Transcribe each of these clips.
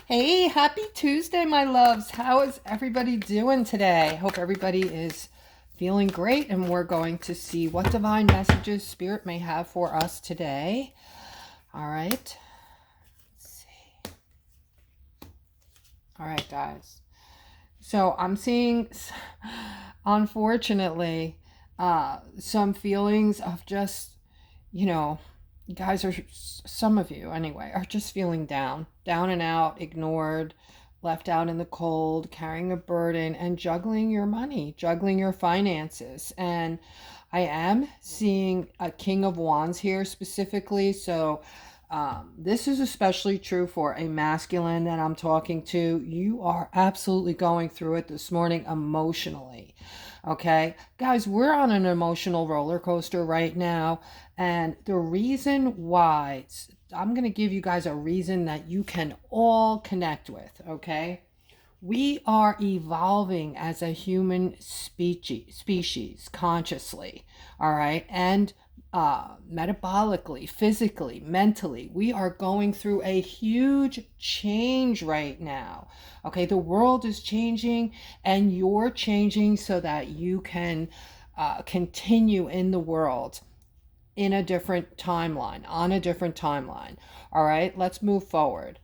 Hey, happy Tuesday, my loves. How is everybody doing today? Hope everybody is feeling great, and we're going to see what divine messages Spirit may have for us today. All right. Let's see. All right, guys. So I'm seeing, unfortunately, some feelings of just, you know, you guys are, some of you anyway, are just feeling down and out, ignored, left out in the cold, carrying a burden, and juggling your money, juggling your finances. And I am seeing a King of Wands here specifically. So this is especially true for a masculine that I'm talking to. You are absolutely going through it this morning emotionally. Okay, guys, we're on an emotional roller coaster right now. And the reason why, I'm going to give you guys a reason that you can all connect with. Okay, we are evolving as a human species consciously. All right, and metabolically, physically, mentally, we are going through a huge change right now. Okay, the world is changing, and you're changing so that you can continue in the world in a different timeline, on a different timeline. All right, let's move forward.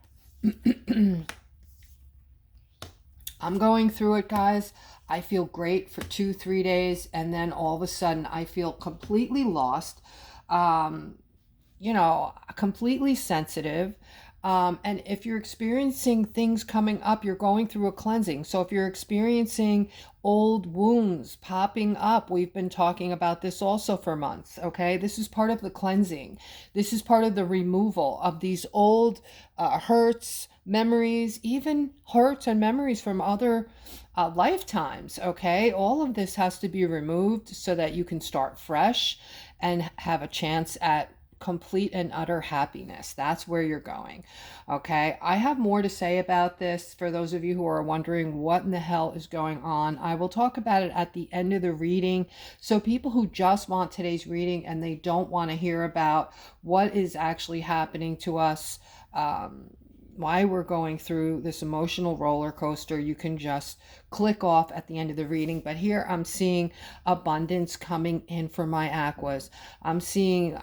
I'm going through it, guys. I feel great for 2-3 days, and then all of a sudden I feel completely lost, um, completely sensitive. And if you're experiencing things coming up, you're going through a cleansing. So if you're experiencing old wounds popping up, we've been talking about this also for months, okay? This is part of the cleansing. This is part of the removal of these old hurts, memories, even hurts and memories from other lifetimes, okay? All of this has to be removed so that you can start fresh and have a chance at complete and utter happiness. That's where you're going. Okay. I have more to say about this for those of you who are wondering what in the hell is going on. I will talk about it at the end of the reading. So people who just want today's reading and they don't want to hear about what is actually happening to us, why we're going through this emotional roller coaster, you can just click off at the end of the reading. But here I'm seeing abundance coming in for my aquas. I'm seeing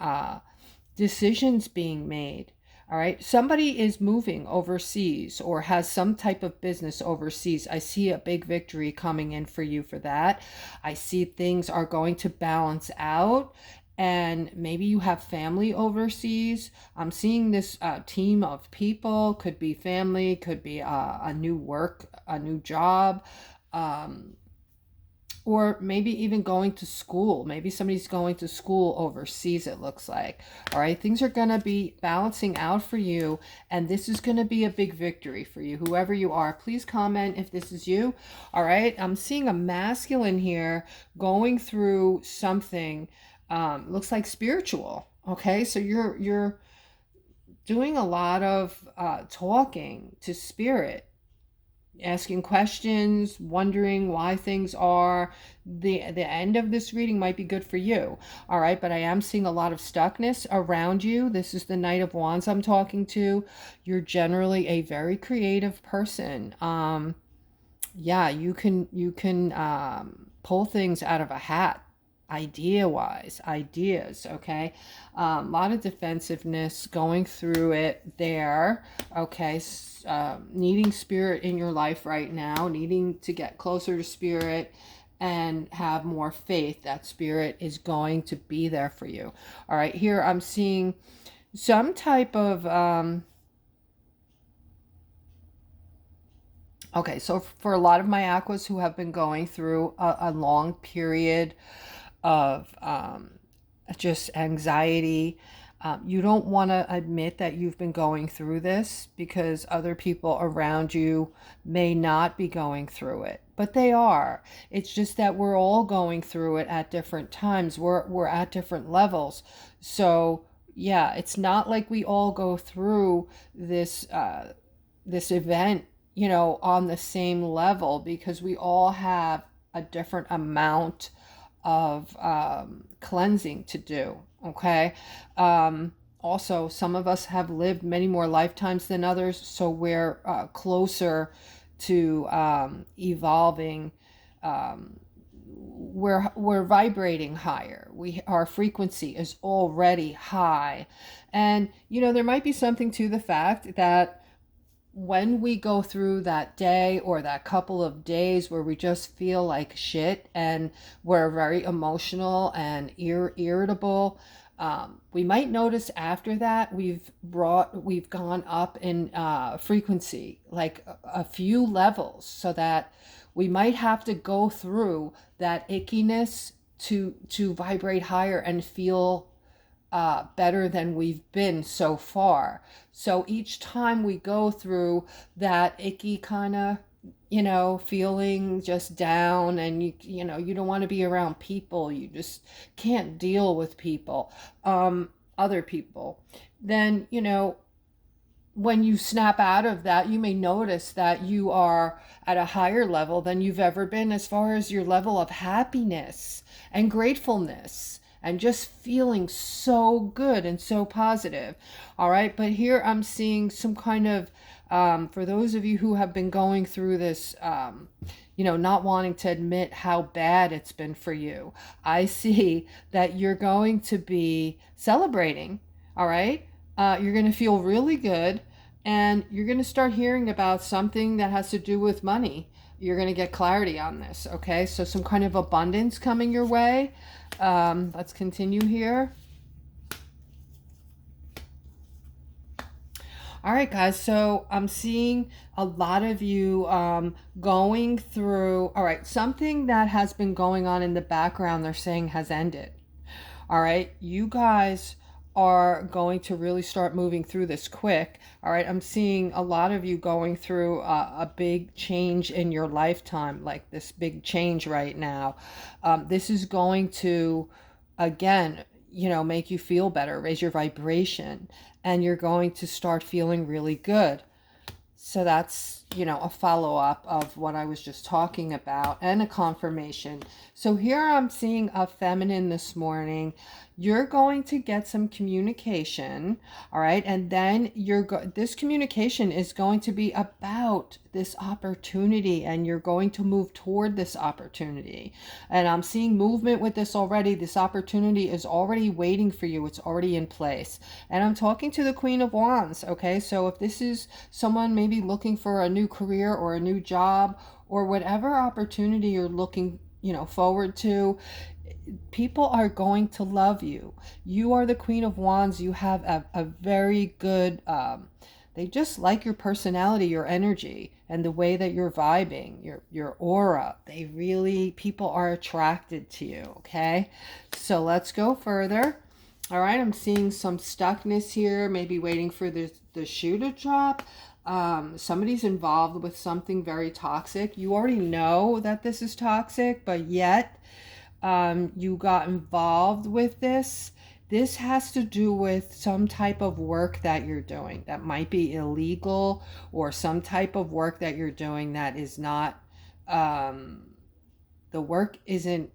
decisions being made. All right. Somebody is moving overseas or has some type of business overseas. I see a big victory coming in for you for that. I see things are going to balance out. And maybe you have family overseas. I'm seeing this team of people, could be family, could be a new work, a new job. Or maybe even going to school. Maybe somebody's going to school overseas, it looks like. All right, things are going to be balancing out for you, and this is going to be a big victory for you, whoever you are. Please comment if this is you. All right, I'm seeing a masculine here going through something, looks like spiritual. Okay, so you're doing a lot of talking to spirit, asking questions, wondering why things are. The end of this reading might be good for you. All right, but I am seeing a lot of stuckness around you. This is the Knight of Wands I'm talking to. You're generally a very creative person. Yeah, you can pull things out of a hat, ideas, okay? A lot of defensiveness going through it there, okay? Needing spirit in your life right now, needing to get closer to spirit and have more faith that spirit is going to be there for you. All right, here I'm seeing some type of okay, so for a lot of my aquas who have been going through a long period of just anxiety, you don't want to admit that you've been going through this because other people around you may not be going through it, but they are. It's just that we're all going through it at different times. We're at different levels. So yeah, it's not like we all go through this event, on the same level, because we all have a different amount of cleansing to do. Okay. Also, some of us have lived many more lifetimes than others, so we're closer to evolving. Um, we're vibrating higher. Our frequency is already high, and there might be something to the fact that when we go through that day or that couple of days where we just feel like shit and we're very emotional and irritable, we might notice after that we've gone up in frequency like a few levels, so that we might have to go through that ickiness to vibrate higher and feel better than we've been so far. So each time we go through that icky kind of, feeling just down, and you don't want to be around people, you just can't deal with people, other people, then, when you snap out of that, you may notice that you are at a higher level than you've ever been as far as your level of happiness and gratefulness and just feeling so good and so positive. All right. But here I'm seeing some kind of, for those of you who have been going through this, not wanting to admit how bad it's been for you, I see that you're going to be celebrating. All right. You're going to feel really good, and you're going to start hearing about something that has to do with money. You're going to get clarity on this, okay? So some kind of abundance coming your way. Let's continue here. All right, guys, so I'm seeing a lot of you going through, all right, something that has been going on in the background, they're saying has ended. All right, you guys are going to really start moving through this quick. All right, I'm seeing a lot of you going through a big change in your lifetime, like this big change right now. This is going to, again, make you feel better, raise your vibration, and you're going to start feeling really good. So that's, a follow-up of what I was just talking about, and a confirmation. So here I'm seeing a feminine this morning. You're going to get some communication, all right? And then this communication is going to be about this opportunity, and you're going to move toward this opportunity. And I'm seeing movement with this already. This opportunity is already waiting for you. It's already in place. And I'm talking to the Queen of Wands, okay? So if this is someone maybe looking for a new career or a new job or whatever opportunity you're looking, forward to, people are going to love you. You are the Queen of Wands. You have a very good, they just like your personality, your energy, and the way that you're vibing, your aura. People are attracted to you, okay? So let's go further. All right, I'm seeing some stuckness here, maybe waiting for the shoe to drop. Somebody's involved with something very toxic. You already know that this is toxic, but yet you got involved with this. This has to do with some type of work that you're doing that might be illegal, or some type of work that you're doing that is not, the work isn't,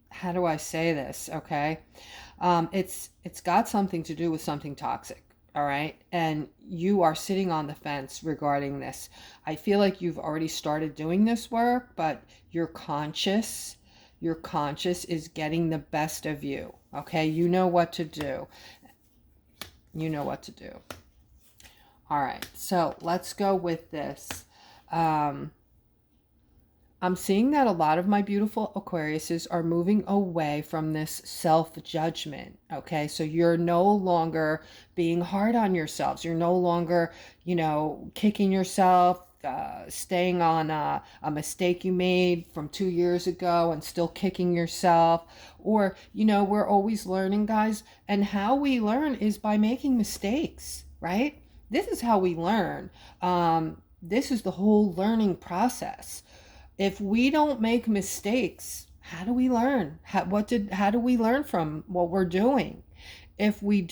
how do I say this? Okay. It's got something to do with something toxic. All right. And you are sitting on the fence regarding this. I feel like you've already started doing this work, but your conscious is getting the best of you. Okay. You know what to do. You know what to do. All right. So let's go with this. I'm seeing that a lot of my beautiful Aquariuses are moving away from this self-judgment, okay? So you're no longer being hard on yourselves. You're no longer, kicking yourself, staying on a mistake you made from 2 years ago and still kicking yourself. Or, we're always learning, guys, and how we learn is by making mistakes, right? This is how we learn. This is the whole learning process. If we don't make mistakes, how do we learn? How do we learn from what we're doing? If we're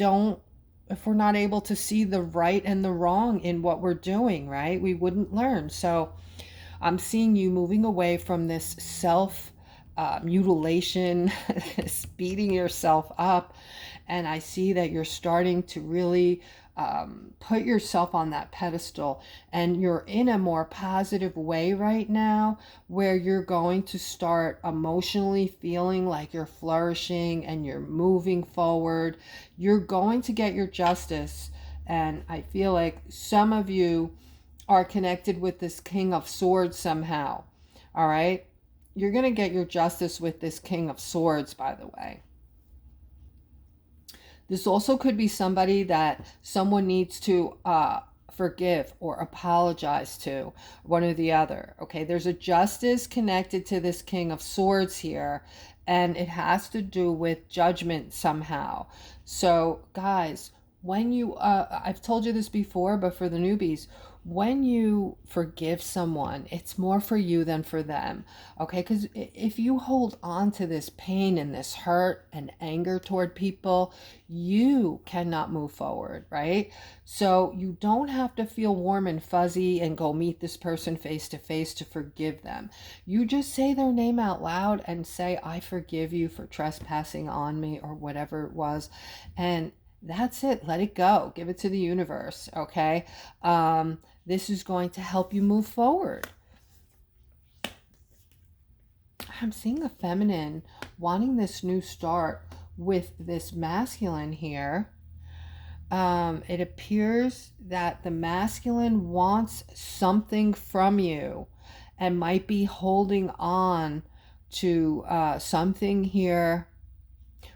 not able to see the right and the wrong in what we're doing, right? We wouldn't learn. So I'm seeing you moving away from this self mutilation, this beating yourself up. And I see that you're starting to really put yourself on that pedestal, and you're in a more positive way right now, where you're going to start emotionally feeling like you're flourishing and you're moving forward. You're going to get your justice. And I feel like some of you are connected with this King of Swords somehow. All right? You're going to get your justice with this King of Swords, by the way. This also could be somebody that someone needs to forgive or apologize to, one or the other. Okay, there's a justice connected to this King of Swords here, and it has to do with judgment somehow. So, guys, when you, I've told you this before, but for the newbies, when you forgive someone, it's more for you than for them. Okay, because if you hold on to this pain and this hurt and anger toward people, you cannot move forward, right? So you don't have to feel warm and fuzzy and go meet this person face to face to forgive them. You just say their name out loud and say, I forgive you for trespassing on me, or whatever it was. And that's it. Let it go. Give it to the universe. Okay. This is going to help you move forward. I'm seeing a feminine wanting this new start with this masculine here. It appears that the masculine wants something from you and might be holding on to something here.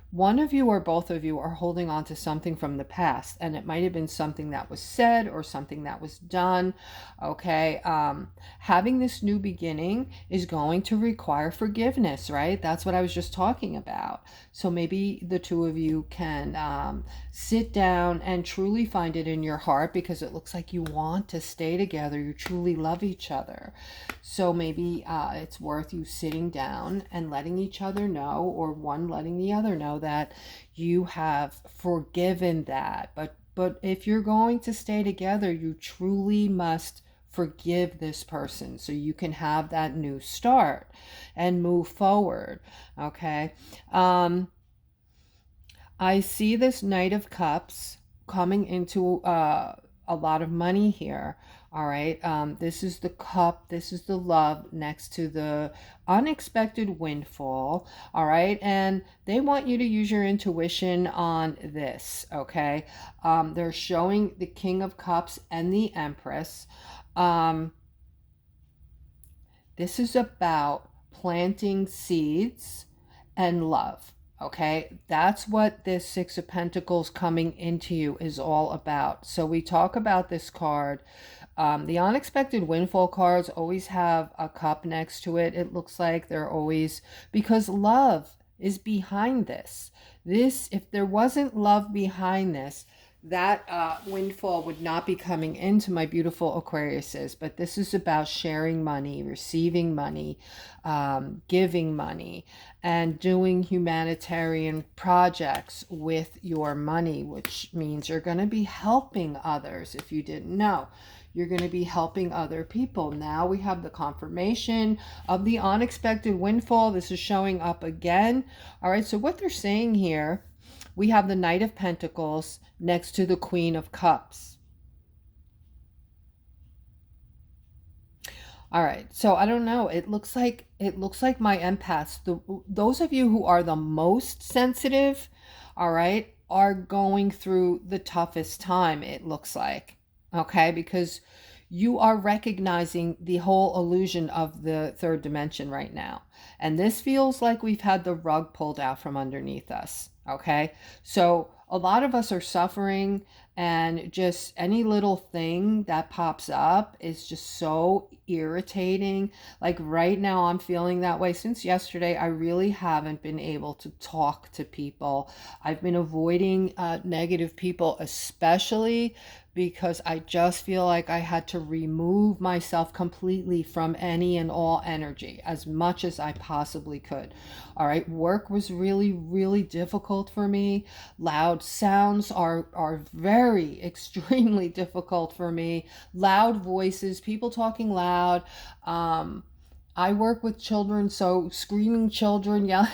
One of you or both of you are holding on to something from the past, and it might have been something that was said or something that was done. Okay. Having this new beginning is going to require forgiveness, right? That's what I was just talking about. So maybe the two of you can sit down and truly find it in your heart, because it looks like you want to stay together. You truly love each other. So maybe it's worth you sitting down and letting each other know, or one letting the other know, that you have forgiven that. But if you're going to stay together, you truly must forgive this person so you can have that new start and move forward. Okay. I see this Knight of Cups coming into a lot of money here. All right. This is the cup. This is the love next to the unexpected windfall. All right. And they want you to use your intuition on this. Okay. They're showing the King of Cups and the Empress. This is about planting seeds and love. Okay, that's what this Six of Pentacles coming into you is all about. So we talk about this card. The unexpected windfall cards always have a cup next to it. It looks like they're always, because love is behind this. If there wasn't love behind this, that windfall would not be coming into my beautiful Aquariuses. But this is about sharing money, receiving money, giving money, and doing humanitarian projects with your money, which means you're going to be helping others. If you didn't know, you're going to be helping other people. Now we have the confirmation of the unexpected windfall. This is showing up again. All right, so what they're saying here, we have the Knight of Pentacles next to the Queen of Cups. All right, so I don't know. It looks like my empaths, those of you who are the most sensitive, all right, are going through the toughest time, it looks like. Okay, because you are recognizing the whole illusion of the third dimension right now. And this feels like we've had the rug pulled out from underneath us. Okay, so a lot of us are suffering, and just any little thing that pops up is just so irritating. Like right now, I'm feeling that way. Since yesterday, I really haven't been able to talk to people. I've been avoiding negative people, especially because I just feel like I had to remove myself completely from any and all energy as much as I possibly could. All right, work was really, really difficult for me. Loud sounds are very, extremely difficult for me. Loud voices, people talking loud. I work with children, so screaming children, yeah,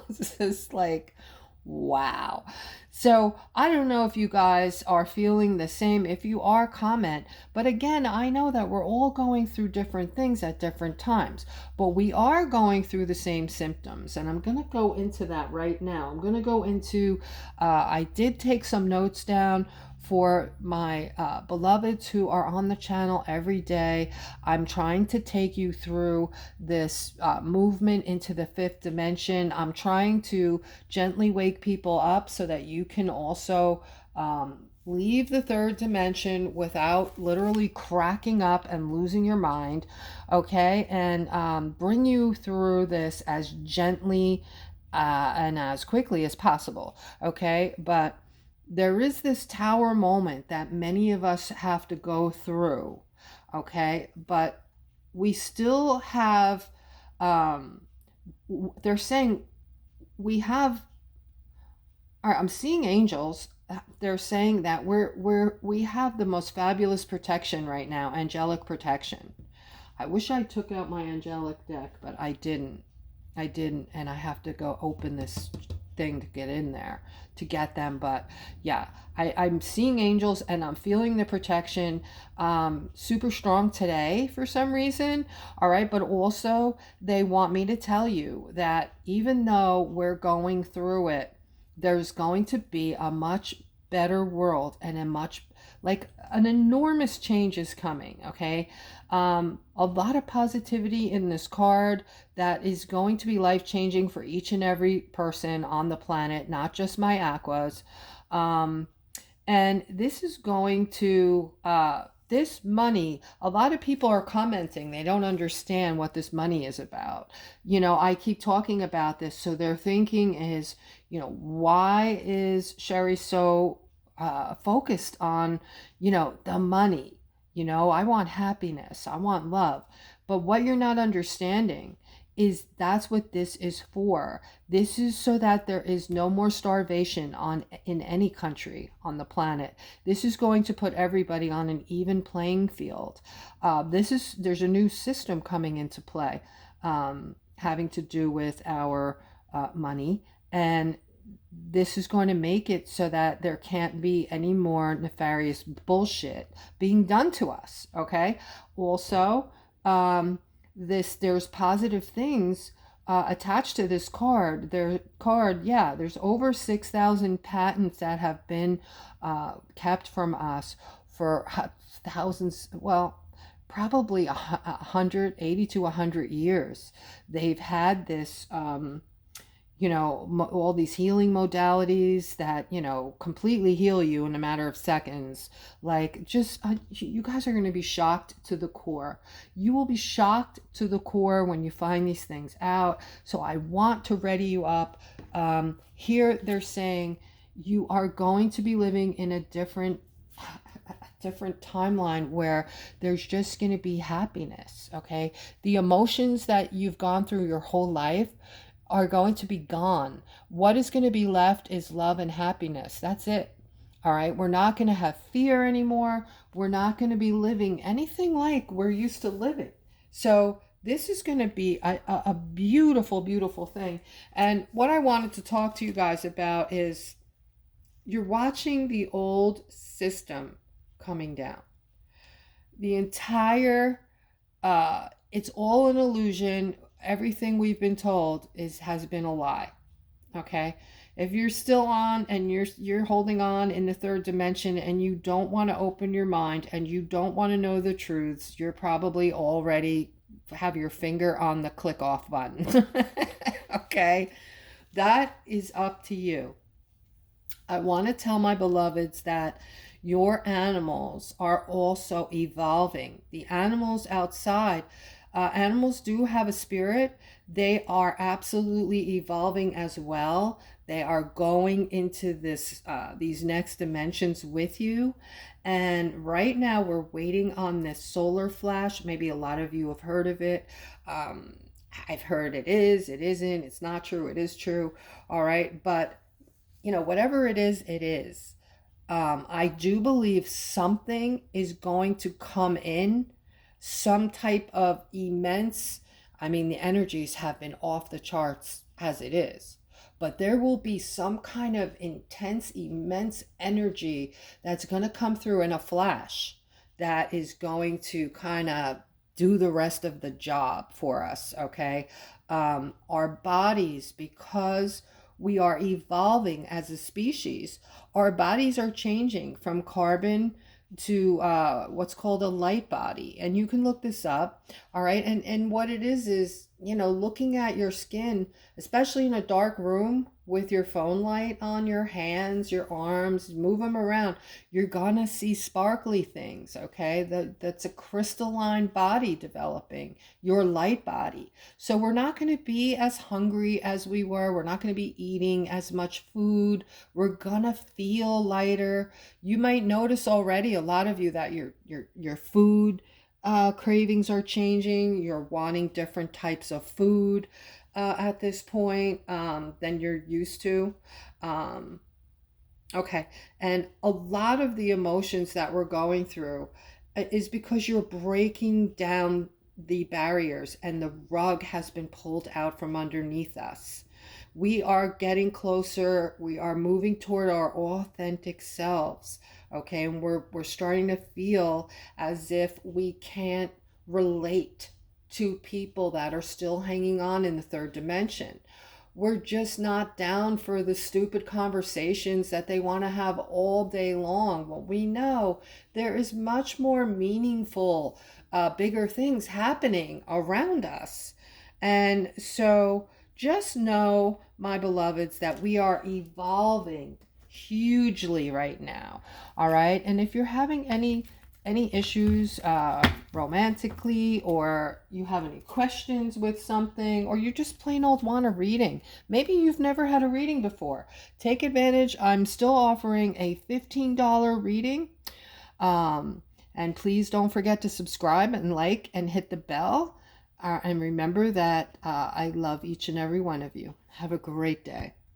it's just like, wow. So I don't know if you guys are feeling the same. If you are, comment. But again, I know that we're all going through different things at different times, but we are going through the same symptoms. And I'm going to go into that right now. I'm going to go into, I did take some notes down for my beloveds who are on the channel every day. I'm trying to take you through this movement into the fifth dimension. I'm trying to gently wake people up so that you can also leave the third dimension without literally cracking up and losing your mind, okay? And bring you through this as gently and as quickly as possible, okay? But there is this tower moment that many of us have to go through, okay? But we still have, um, they're saying we have, all right, I'm seeing angels. They're saying that we have the most fabulous protection right now, angelic protection. I wish I took out my angelic deck, but I didn't. I didn't, and I have to go open this thing to get in there to get them. But yeah, I'm seeing angels and I'm feeling the protection super strong today for some reason. All right, but also they want me to tell you that even though we're going through it, there's going to be a much better world and a much, like, an enormous change is coming, okay? A lot of positivity in this card that is going to be life-changing for each and every person on the planet, not just my aquas. And this is going to, this money, a lot of people are commenting, they don't understand what this money is about. You know, I keep talking about this, so their thinking is, you know, why is Sherry so focused on, you know, the money? You know, I want happiness, I want love. But what you're not understanding is that's what this is for. This is so that there is no more starvation in any country on the planet. This is going to put everybody on an even playing field. There's a new system coming into play, having to do with our money, and this is going to make it so that there can't be any more nefarious bullshit being done to us, okay? Also, there's positive things attached to this card. There's over 6,000 patents that have been kept from us for thousands, well, probably 180 to 100 years. They've had this, you know, all these healing modalities that, you know, completely heal you in a matter of seconds. Like, just, you guys are going to be shocked to the core. You will be shocked to the core when you find these things out. So I want to ready you up. Here they're saying you are going to be living in a different timeline where there's just going to be happiness, okay? The emotions that you've gone through your whole life are going to be gone. What is going to be left is love and happiness. That's it. All right. We're not going to have fear anymore. We're not going to be living anything like we're used to living. So this is going to be a beautiful, beautiful thing. And what I wanted to talk to you guys about is you're watching the old system coming down. The entire, it's all an illusion. Everything we've been told has been a lie, okay? If you're still on and you're holding on in the third dimension and you don't want to open your mind and you don't want to know the truths, you're probably already have your finger on the click off button. Okay? That is up to you. I want to tell my beloveds that your animals are also evolving. The animals outside, animals do have a spirit. They are absolutely evolving as well. They are going into these next dimensions with you. And right now we're waiting on this solar flash. Maybe a lot of you have heard of it. I've heard it isn't, it's not true, it is true. All right. But, you know, whatever it is, it is. I do believe something is going to come in, some type of immense I mean, the energies have been off the charts as it is. But there will be some kind of intense, immense energy that's going to come through in a flash that is going to kind of do the rest of the job for us, okay? Our bodies, because we are evolving as a species, our bodies are changing from carbon to what's called a light body. And you can look this up, all right? And what it is, you know, looking at your skin, especially in a dark room with your phone light on your hands, your arms, move them around, you're gonna see sparkly things, okay? That's a crystalline body developing, your light body. So we're not gonna be as hungry as we were. We're not gonna be eating as much food. We're gonna feel lighter. You might notice already, a lot of you, that your food cravings are changing. You're wanting different types of food at this point than you're used to. Um, okay, and a lot of the emotions that we're going through is because you're breaking down the barriers and the rug has been pulled out from underneath us. We are getting closer. We are moving toward our authentic selves. Okay, and we're starting to feel as if we can't relate to people that are still hanging on in the third dimension. We're just not down for the stupid conversations that they want to have all day long. Well, we know there is much more meaningful, bigger things happening around us. And so just know, my beloveds, that we are evolving hugely right now. All right. And if you're having any issues romantically, or you have any questions with something, or you just plain old want a reading, maybe you've never had a reading before, take advantage. I'm still offering a $15 reading. And please don't forget to subscribe and like and hit the bell. And remember that I love each and every one of you. Have a great day.